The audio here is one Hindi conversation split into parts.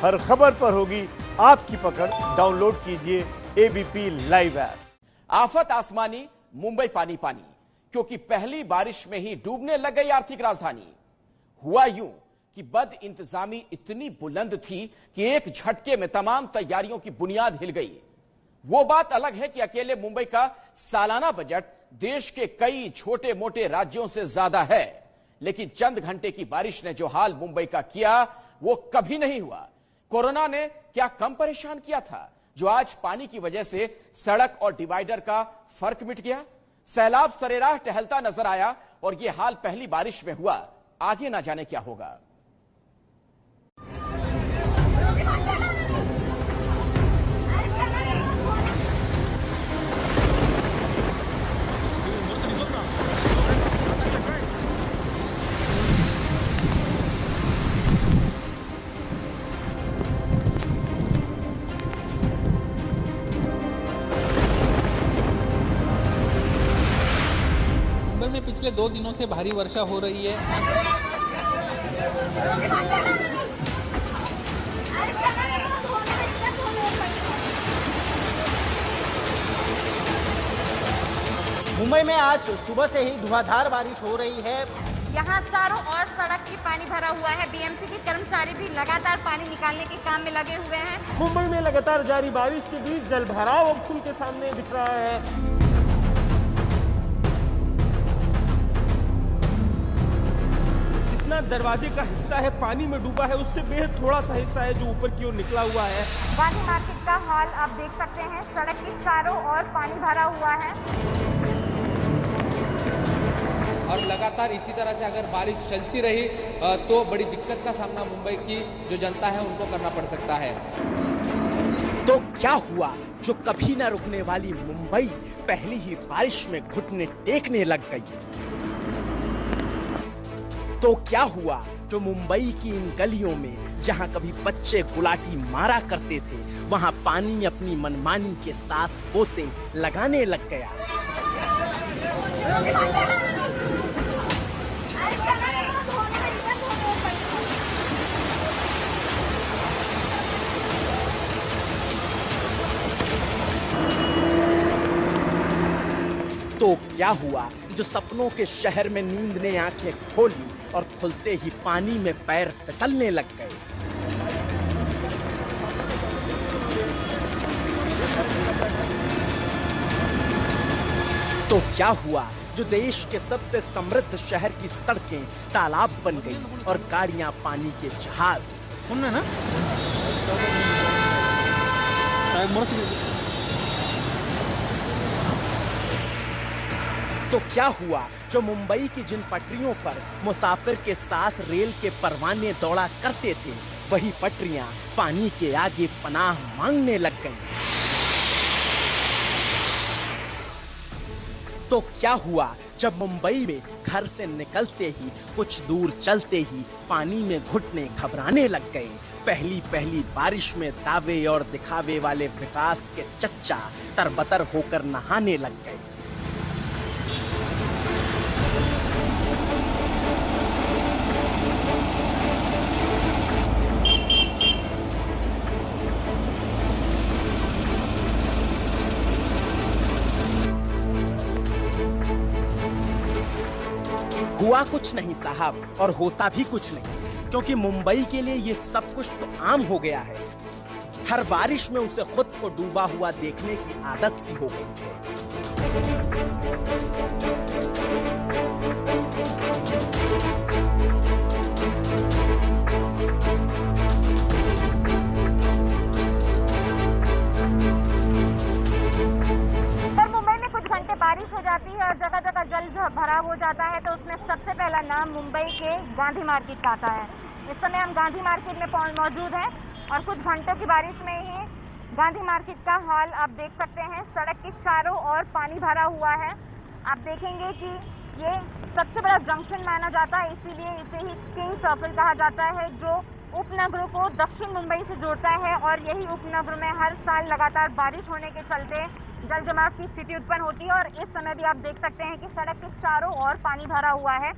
हर खबर पर होगी आपकी पकड़। डाउनलोड कीजिए एबीपी लाइव ऐप। आफत आसमानी, मुंबई पानी पानी, क्योंकि पहली बारिश में ही डूबने लग गई आर्थिक राजधानी। हुआ यूं कि बद इंतजामी इतनी बुलंद थी कि एक झटके में तमाम तैयारियों की बुनियाद हिल गई। वो बात अलग है कि अकेले मुंबई का सालाना बजट देश के कई छोटे मोटे राज्यों से ज्यादा है, लेकिन चंद घंटे की बारिश ने जो हाल मुंबई का किया वो कभी नहीं हुआ। कोरोना ने क्या कम परेशान किया था जो आज पानी की वजह से सड़क और डिवाइडर का फर्क मिट गया। सैलाब सरेराह टहलता नजर आया और यह हाल पहली बारिश में हुआ, आगे ना जाने क्या होगा। मुंबई में पिछले 2 दिनों से भारी वर्षा हो रही है। मुंबई में आज सुबह से ही धुआंधार बारिश हो रही है। यहाँ चारों ओर सड़क की पानी भरा हुआ है। बीएमसी के कर्मचारी भी लगातार पानी निकालने के काम में लगे हुए हैं। मुंबई में लगातार जारी बारिश के बीच जल भराव अब खुल के सामने दिख रहा है। जितना दरवाजे का हिस्सा है पानी में डूबा है, उससे बेहद थोड़ा सा हिस्सा है जो ऊपर की ओर निकला हुआ है। गांधी मार्केट का हाल आप देख सकते हैं। सड़क के चारों ओर पानी भरा हुआ है और लगातार इसी तरह से अगर बारिश चलती रही तो बड़ी दिक्कत का सामना मुंबई की जो जनता है उनको करना पड़ सकता है। तो क्या हुआ जो कभी ना रुकने वाली मुंबई पहली ही बारिश में घुटने टेकने लग गई। तो क्या हुआ जो मुंबई की इन गलियों में जहां कभी बच्चे गुलाटी मारा करते थे, वहां पानी अपनी मनमानी के साथ बोते लगाने लग गया। तो क्या हुआ जो सपनों के शहर में नींद ने आंखें खोली और खुलते ही पानी में पैर फिसलने लग गए। तो क्या हुआ जो देश के सबसे समृद्ध शहर की सड़कें तालाब बन गई और गाड़ियां पानी के जहाज। तो क्या हुआ जो मुंबई की जिन पटरियों पर मुसाफिर के साथ रेल के परवाने दौड़ा करते थे, वही पटरियां पानी के आगे पनाह मांगने लग गईं। तो क्या हुआ जब मुंबई में घर से निकलते ही कुछ दूर चलते ही पानी में घुटने घबराने लग गए। पहली पहली बारिश में दावे और दिखावे वाले विकास के चच्चा तरबतर होकर नहाने लग गए। हुआ कुछ नहीं साहब और होता भी कुछ नहीं, क्योंकि मुंबई के लिए ये सब कुछ तो आम हो गया है। हर बारिश में उसे खुद को डूबा हुआ देखने की आदत सी हो गई है। बारिश हो जाती है और जगह जगह जल भराव हो जाता है, तो उसमें सबसे पहला नाम मुंबई के गांधी मार्केट का आता है। इस समय हम गांधी मार्केट में मौजूद हैं और कुछ घंटों की बारिश में ही गांधी मार्केट का हाल आप देख सकते हैं। सड़क के चारों ओर पानी भरा हुआ है। आप देखेंगे कि ये सबसे बड़ा जंक्शन माना जाता है, इसीलिए इसे ही किंग सर्कल कहा जाता है, जो उपनगरों को दक्षिण मुंबई से जोड़ता है। और यही उपनगर में हर साल लगातार बारिश होने के चलते जल जमाव की स्थिति उत्पन्न होती है। और इस समय भी आप देख सकते हैं कि सड़क के चारों ओर पानी भरा हुआ है।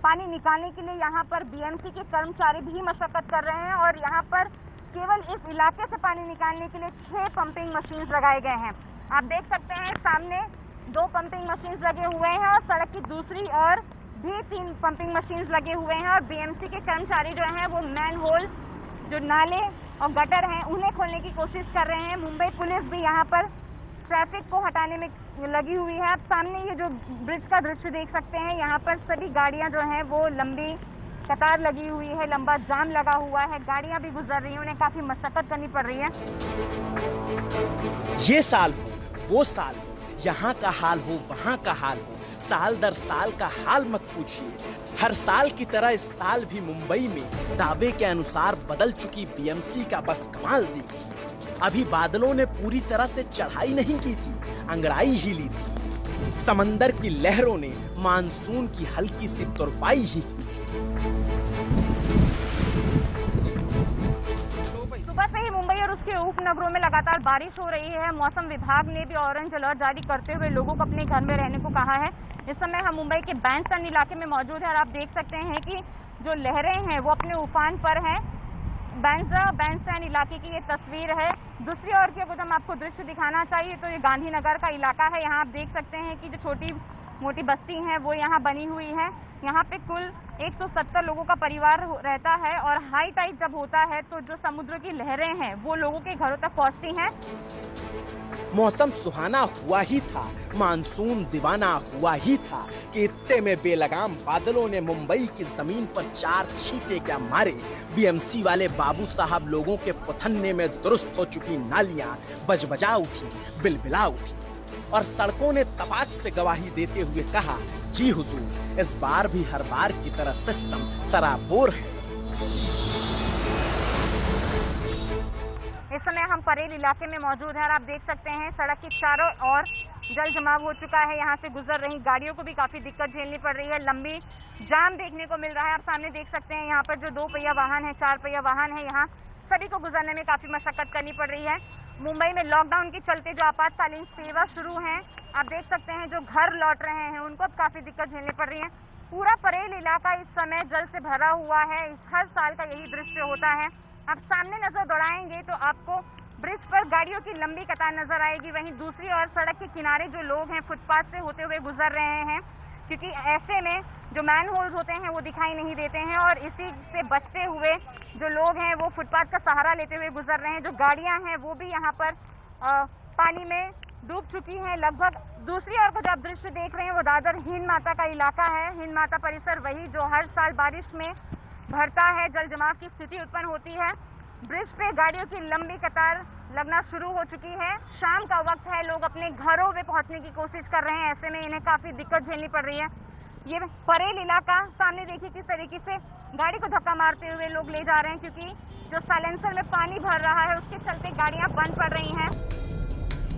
पानी निकालने के लिए यहाँ पर बीएमसी के कर्मचारी भी मशक्कत कर रहे हैं और यहाँ पर केवल इस इलाके से पानी निकालने के लिए 6 पंपिंग मशीन लगाए गए हैं। आप देख सकते हैं सामने 2 पंपिंग मशीन लगे हुए हैं और सड़क की दूसरी ओर भी 3 पंपिंग मशीन लगे हुए हैं और बीएमसी के कर्मचारी जो हैं वो मैन होल, जो नाले और गटर हैं, उन्हें खोलने की कोशिश कर रहे हैं। मुंबई पुलिस भी यहाँ पर ट्रैफिक को हटाने में लगी हुई है। आप सामने ये जो ब्रिज का दृश्य देख सकते हैं, यहाँ पर सभी गाड़ियाँ जो हैं वो लंबी कतार लगी हुई है, लंबा जाम लगा हुआ है, गाड़ियाँ भी गुजर रही हैं, उन्हें काफी मशक्कत करनी पड़ रही है। ये साल हो, वो साल हो, यहाँ का हाल हो, वहाँ का हाल हो, साल दर साल का हाल मत पूछिए। हर साल की तरह इस साल भी मुंबई में दावे के अनुसार बदल चुकी बीएमसी का बस कमाल देखिए। अभी बादलों ने पूरी तरह से चढ़ाई नहीं की थी, अंगड़ाई ही ली थी। समंदर की लहरों ने मानसून की हल्की सी तुरपाई ही की थी। सुबह से ही मुंबई और उसके उपनगरों में लगातार बारिश हो रही है। मौसम विभाग ने भी ऑरेंज अलर्ट जारी करते हुए लोगों को अपने घर में रहने को कहा है। इस समय हम मुंबई के बैंडस्टैंड इलाके में मौजूद है और आप देख सकते हैं कि जो लहरें हैं वो अपने उफान पर हैं। बैंडस्टैंड इलाके की ये तस्वीर है। दूसरी ओर की अगर हम आपको दृश्य दिखाना चाहिए तो ये गांधीनगर का इलाका है। यहाँ आप देख सकते हैं कि जो छोटी मोटी बस्ती हैं वो यहाँ बनी हुई है। यहाँ पे कुल 170 लोगों का परिवार रहता है और हाई टाइड जब होता है तो जो समुद्र की लहरें हैं वो लोगों के घरों तक पहुँचती हैं। मौसम सुहाना हुआ ही था, मानसून दीवाना हुआ ही था कि इत्ते में बेलगाम बादलों ने मुंबई की जमीन पर 4 छींटे क्या मारे। बीएमसी वाले बाबू साहब लोगों के पुथन्ने में दुरुस्त हो चुकी नालियां बजबजा उठी, बिलबिला उठी और सड़कों ने तपाक से गवाही देते हुए कहा, जी हुजूर, इस बार भी हर बार की तरह सिस्टम सराबोर है। इस समय हम परेल इलाके में मौजूद हैं और आप देख सकते हैं सड़क के चारों ओर जल जमाव हो चुका है। यहाँ से गुजर रही गाड़ियों को भी काफी दिक्कत झेलनी पड़ रही है। लंबी जाम देखने को मिल रहा है। आप सामने देख सकते हैं यहाँ पर जो 2 पहिया वाहन है, 4 पहिया वाहन है, यहाँ सभी को गुजरने में काफी मशक्कत करनी पड़ रही है। मुंबई में लॉकडाउन के चलते जो आपातकालीन सेवा शुरू है, आप देख सकते हैं जो घर लौट रहे हैं उनको अब काफी दिक्कत झेलनी पड़ रही है। पूरा परेल इलाका इस समय जल से भरा हुआ है। हर साल का यही दृश्य होता है। आप सामने नजर दौड़ाएंगे तो आपको ब्रिज पर गाड़ियों की लंबी कतार नजर आएगी। वहीं दूसरी ओर सड़क के किनारे जो लोग हैं फुटपाथ से होते हुए गुजर रहे हैं, क्योंकि ऐसे में जो मैन होल्स होते हैं वो दिखाई नहीं देते हैं और इसी से बचते हुए जो लोग हैं वो फुटपाथ का सहारा लेते हुए गुजर रहे हैं। जो गाड़ियां हैं वो भी यहाँ पर पानी में डूब चुकी हैं लगभग। दूसरी ओर को जो आप दृश्य देख रहे हैं वो दादर हिंद माता का इलाका है। हिंद माता परिसर वही जो हर साल बारिश में भरता है, जल जमाव की स्थिति उत्पन्न होती है। ब्रिज पे गाड़ियों की लंबी कतार लगना शुरू हो चुकी है। शाम का वक्त है, लोग अपने घरों में पहुंचने की कोशिश कर रहे हैं। ऐसे में इन्हें काफी दिक्कत झेलनी पड़ रही है। ये परेल इलाका सामने देखिए किस तरीके से गाड़ी को धक्का मारते हुए लोग ले जा रहे हैं, क्योंकि जो साइलेंसर में पानी भर रहा है उसके चलते गाड़ियां बंद पड़ रही हैं।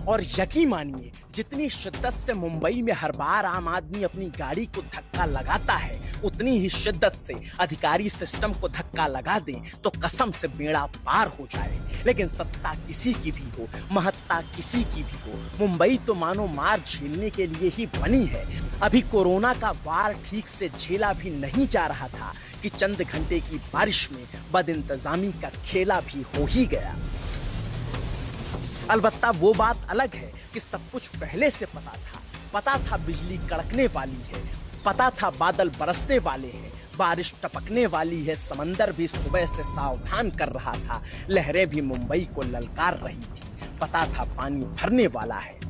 और यकीन मानिए, जितनी शिद्दत से मुंबई में हर बार आम आदमी अपनी गाड़ी को धक्का लगाता है, उतनी ही शिद्दत से अधिकारी सिस्टम को धक्का लगा दें तो कसम से बेड़ा पार हो जाए। लेकिन सत्ता किसी की भी हो, महत्ता किसी की भी हो, मुंबई तो मानो मार झेलने के लिए ही बनी है। अभी कोरोना का वार ठीक से झेला भी नहीं जा रहा था कि चंद घंटे की बारिश में बदइंतजामी का खेला भी हो ही गया। अलबत्ता वो बात अलग है कि सब कुछ पहले से पता था बिजली कड़कने वाली है, पता था बादल बरसने वाले हैं, बारिश टपकने वाली है, समंदर भी सुबह से सावधान कर रहा था, लहरें भी मुंबई को ललकार रही थी, पता था पानी भरने वाला है।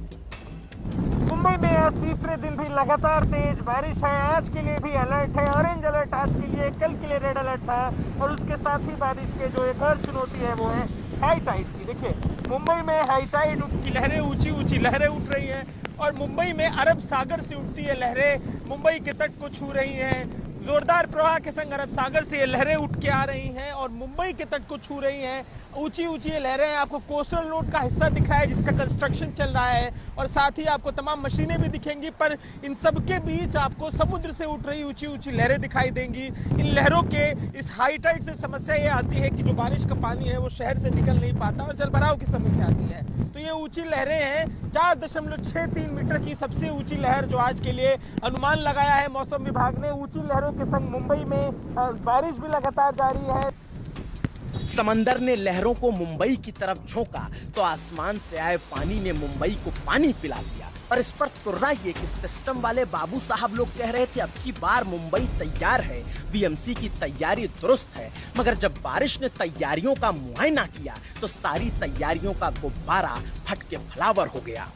मुंबई में आज तीसरे दिन भी लगातार तेज बारिश है। आज के लिए भी अलर्ट है, ऑरेंज अलर्ट आज के लिए, कल के लिए रेड अलर्ट था। और उसके साथ ही बारिश के जो एक और चुनौती है वो है हाई टाइड की। देखिए मुंबई में हाई टाइड की लहरें ऊंची लहरें उठ रही हैं और मुंबई में अरब सागर से उठती है लहरें मुंबई के तट को छू रही हैं। जोरदार प्रवाह के संग अरब सागर से ये लहरें उठ के आ रही हैं और मुंबई के तट को छू रही हैं। ऊंची ये लहरें आपको कोस्टल रोड का हिस्सा दिख रहा है जिसका कंस्ट्रक्शन चल रहा है और साथ ही आपको तमाम मशीनें भी दिखेंगी, पर इन सब के बीच आपको समुद्र से उठ रही ऊंची लहरें दिखाई देंगी। इन लहरों के इस हाई टाइड से समस्या ये आती है कि जो बारिश का पानी है वो शहर से निकल नहीं पाता और जलभराव की समस्या आती है। तो ये ऊंची लहरें हैं। 4.63 मीटर की सबसे ऊंची लहर जो आज के लिए अनुमान लगाया है मौसम विभाग ने। ऊंची लहरों के संग मुंबई में बारिश भी लगातार जारी है। समंदर ने लहरों को मुंबई की तरफ झोंका तो आसमान से आए पानी ने मुंबई को पानी पिला दिया। और इस पर तुर्रा ये कि सिस्टम वाले बाबू साहब लोग कह रहे थे अब की बार मुंबई तैयार है, बीएमसी की तैयारी दुरुस्त है, मगर जब बारिश ने तैयारियों का मुआयना किया तो सारी तैयारियों का गुब्बारा फट के फ्लावर हो गया।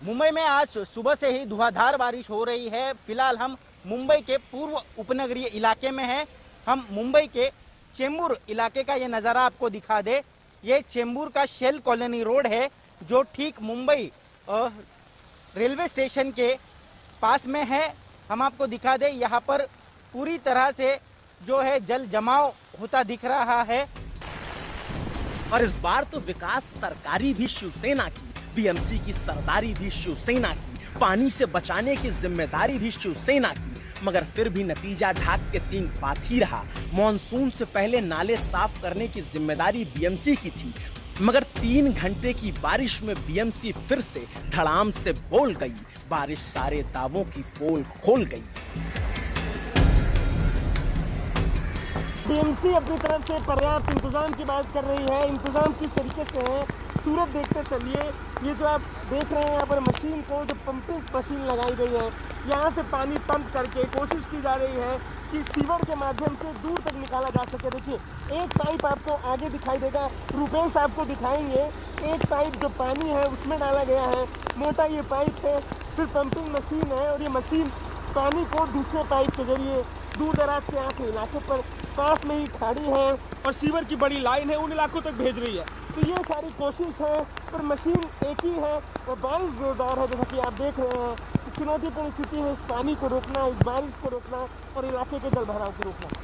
मुंबई में आज सुबह से ही धुआंधार बारिश हो रही है। फिलहाल हम मुंबई के पूर्व उपनगरीय इलाके में हैं। हम मुंबई के चेंबूर इलाके का ये नज़ारा आपको दिखा दे। ये चेंबूर का शेल कॉलोनी रोड है जो ठीक मुंबई रेलवे स्टेशन के पास में है। हम आपको दिखा दें यहाँ पर पूरी तरह से जो है जल जमाव होता दिख रहा है। और इस बार तो विकास सरकारी भी शिवसेना की, बीएमसी की सरदारी भी शिवसेना की, पानी से बचाने की जिम्मेदारी भी शिवसेना की, मगर फिर भी नतीजा ढाक के तीन बात ही रहा। मॉनसून से पहले नाले साफ करने की जिम्मेदारी बीएमसी की थी, मगर 3 घंटे की बारिश में बीएमसी फिर से धड़ाम से बोल गई। बारिश सारे दावों की पोल खोल गई। बीएमसी अपनी तरफ से पर्याप्त इंतजाम की बात कर रही है। इंतजाम किस तरीके से है सूरत देखते चलिए। ये जो आप देख रहे हैं यहाँ पर मशीन को जो पंपिंग मशीन लगाई गई है, यहाँ से पानी पंप करके कोशिश की जा रही है कि सीवर के माध्यम से दूर तक निकाला जा सके। देखिए एक पाइप आपको आगे दिखाई देगा, रुपेश आपको दिखाएंगे। एक पाइप जो पानी है उसमें डाला गया है, मोटा ये पाइप है, फिर पंपिंग मशीन है और ये मशीन पानी को दूसरे पाइप के जरिए दूर दराज के यहाँ के इलाके पर पास में ही खाड़ी है और सीवर की बड़ी लाइन है उन इलाकों तक भेज रही है। तो ये सारी कोशिश है पर मशीन एक ही है और बारिश जोरदार है। जैसा कि आप देख रहे हैं चुनौतीपूर्ण स्थिति है इस पानी को रोकना, इस बारिश को रोकना और इलाके के जल भराव को रोकना।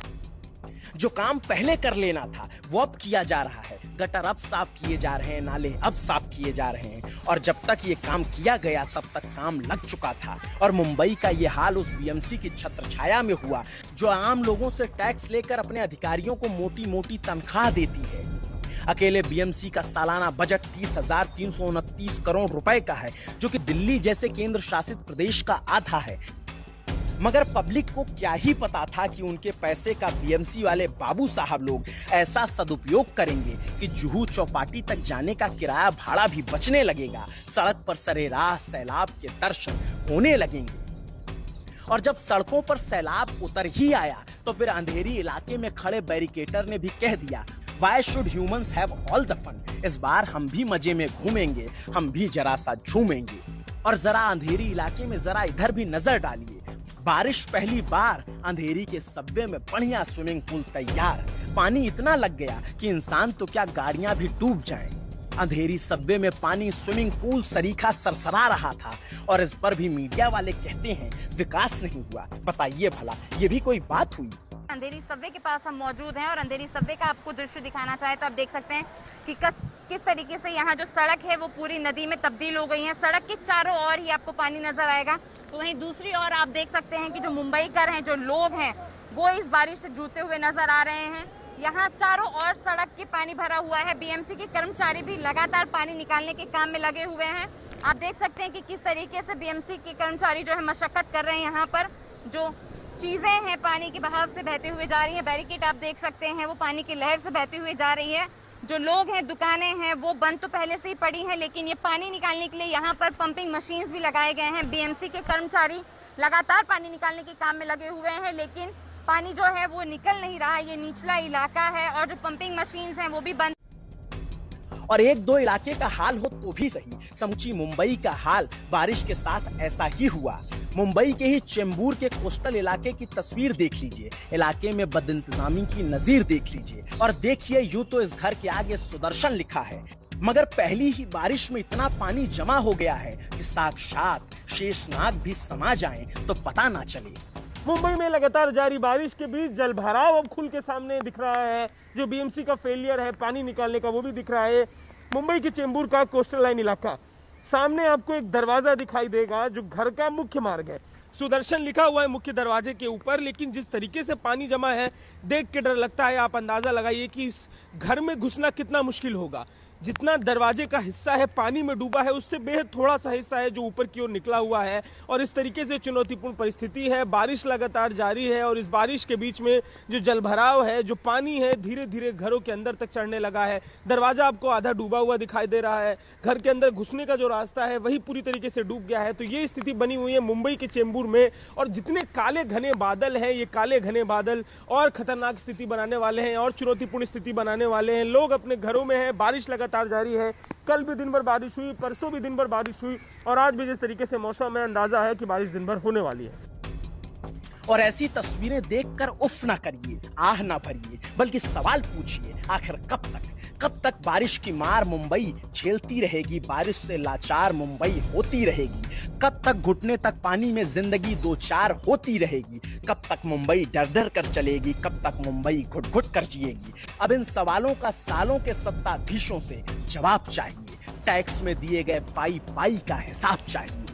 जो काम पहले कर लेना था वो अब किया जा रहा है। गटर अब साफ किए जा रहे हैं, नाले अब साफ किए जा रहे हैं और जब तक ये काम किया गया तब तक काम लग चुका था। और मुंबई का ये हाल उस बीएमसी की छत्रछाया में हुआ जो आम लोगों से टैक्स लेकर अपने अधिकारियों को मोटी मोटी तनख्वाह देती है। अकेले बीएमसी का सालाना बजट 30,329 करोड़ रुपए का है, जो कि दिल्ली जैसे केंद्र शासित प्रदेश का आधा है। मगर पब्लिक को क्या ही पता था कि उनके पैसे का बीएमसी वाले बाबू साहब लोग ऐसा सदुपयोग करेंगे कि जुहू चौपाटी तक जाने का किराया भाड़ा भी बचने लगेगा, सड़क पर सरेराह सैलाब के दर्शन होने लगेंगे। और जब सड़कों पर सैलाब उतर ही आया तो फिर अंधेरी इलाके में खड़े बैरिकेटर ने भी कह दिया, Why should humans have all the fun? इस बार हम भी मजे में घूमेंगे, हम भी जरा सा झूमेंगे। और जरा अंधेरी इलाके में जरा इधर भी नजर डालिए। बारिश पहली बार अंधेरी के सबवे में बढ़िया स्विमिंग पूल तैयार। पानी इतना लग गया कि इंसान तो क्या गाड़ियां भी डूब जाएं। अंधेरी सबवे में पानी स्विमिंग पूल सरीखा सरसरा रहा था और इस पर भी मीडिया वाले कहते हैं विकास नहीं हुआ। बताइए भला ये भी कोई बात हुई? अंधेरी सबवे के पास हम मौजूद हैं और अंधेरी सबवे का आपको दृश्य दिखाना चाहे तो आप देख सकते हैं कि किस तरीके से यहाँ जो सड़क है वो पूरी नदी में तब्दील हो गई है। सड़क के चारों ओर ही आपको पानी नजर आएगा। तो वहीं दूसरी ओर आप देख सकते हैं कि जो मुंबईकर हैं, जो लोग हैं, वो इस बारिश से जूझते हुए नजर आ रहे हैं। यहाँ चारों ओर सड़क के पानी भरा हुआ है। बीएमसी के कर्मचारी भी लगातार पानी निकालने के काम में लगे हुए हैं। आप देख सकते हैं कि किस तरीके से बीएमसी के कर्मचारी जो है मशक्कत कर रहे हैं। यहाँ पर जो चीजें हैं पानी के बहाव से बहते हुए जा रही है। बैरिकेड आप देख सकते हैं वो पानी की लहर से बहते हुए जा रही है। जो लोग हैं, दुकानें हैं, वो बंद तो पहले से ही पड़ी हैं, लेकिन ये पानी निकालने के लिए यहाँ पर पंपिंग मशीन्स भी लगाए गए हैं। बीएमसी के कर्मचारी लगातार पानी निकालने के काम में लगे हुए हैं, लेकिन पानी जो है वो निकल नहीं रहा। ये निचला इलाका है और जो पंपिंग मशीन्स हैं वो भी बंद। और एक दो इलाके का हाल हो तो भी सही, समूची मुंबई का हाल बारिश के साथ ऐसा ही हुआ। मुंबई के ही चेंबूर के कोस्टल इलाके की तस्वीर देख लीजिए। इलाके में बदइंतजामी की नजीर देख लीजिए और देखिए यूं तो इस घर के आगे सुदर्शन लिखा है, मगर पहली ही बारिश में इतना पानी जमा हो गया है कि साक्षात शेषनाग भी समा जाएं तो पता ना चले। मुंबई में लगातार जारी बारिश के बीच जल भराव अब खुल के सामने दिख रहा है। जो बीएमसी का फेलियर है पानी निकालने का वो भी दिख रहा है। मुंबई के चेंबूर का कोस्टल लाइन इलाका, सामने आपको एक दरवाजा दिखाई देगा जो घर का मुख्य मार्ग है। सुदर्शन लिखा हुआ है मुख्य दरवाजे के ऊपर, लेकिन जिस तरीके से पानी जमा है देख के डर लगता है। आप अंदाजा लगाइए कि इस घर में घुसना कितना मुश्किल होगा। जितना दरवाजे का हिस्सा है पानी में डूबा है, उससे बेहद थोड़ा सा हिस्सा है जो ऊपर की ओर निकला हुआ है। और इस तरीके से चुनौतीपूर्ण परिस्थिति है। बारिश लगातार जारी है और इस बारिश के बीच में जो जलभराव है, जो पानी है, धीरे धीरे घरों के अंदर तक चढ़ने लगा है। दरवाजा आपको आधा डूबा हुआ दिखाई दे रहा है। घर के अंदर घुसने का जो रास्ता है वही पूरी तरीके से डूब गया है। तो ये स्थिति बनी हुई है मुंबई के चेंबूर में। और जितने काले घने बादल हैं, ये काले घने बादल और खतरनाक स्थिति बनाने वाले हैं और चुनौतीपूर्ण स्थिति बनाने वाले हैं। लोग अपने घरों में हैं, बारिश लगातार जारी है। कल भी दिन भर बारिश हुई, परसों भी दिन भर बारिश हुई और आज भी जिस तरीके से मौसम है, अंदाजा है कि बारिश दिन भर होने वाली है। और ऐसी तस्वीरें देखकर उफ ना करिए, आह ना भरिए, बल्कि सवाल पूछिए, आखिर कब तक बारिश की मार मुंबई झेलती रहेगी, बारिश से लाचार मुंबई होती रहेगी, कब तक घुटने तक पानी में जिंदगी दो चार होती रहेगी, कब तक मुंबई डर डर कर चलेगी, कब तक मुंबई घुट घुट कर जिएगी। अब इन सवालों का सालों के सत्ताधीशों से जवाब चाहिए, टैक्स में दिए गए पाई पाई का हिसाब चाहिए।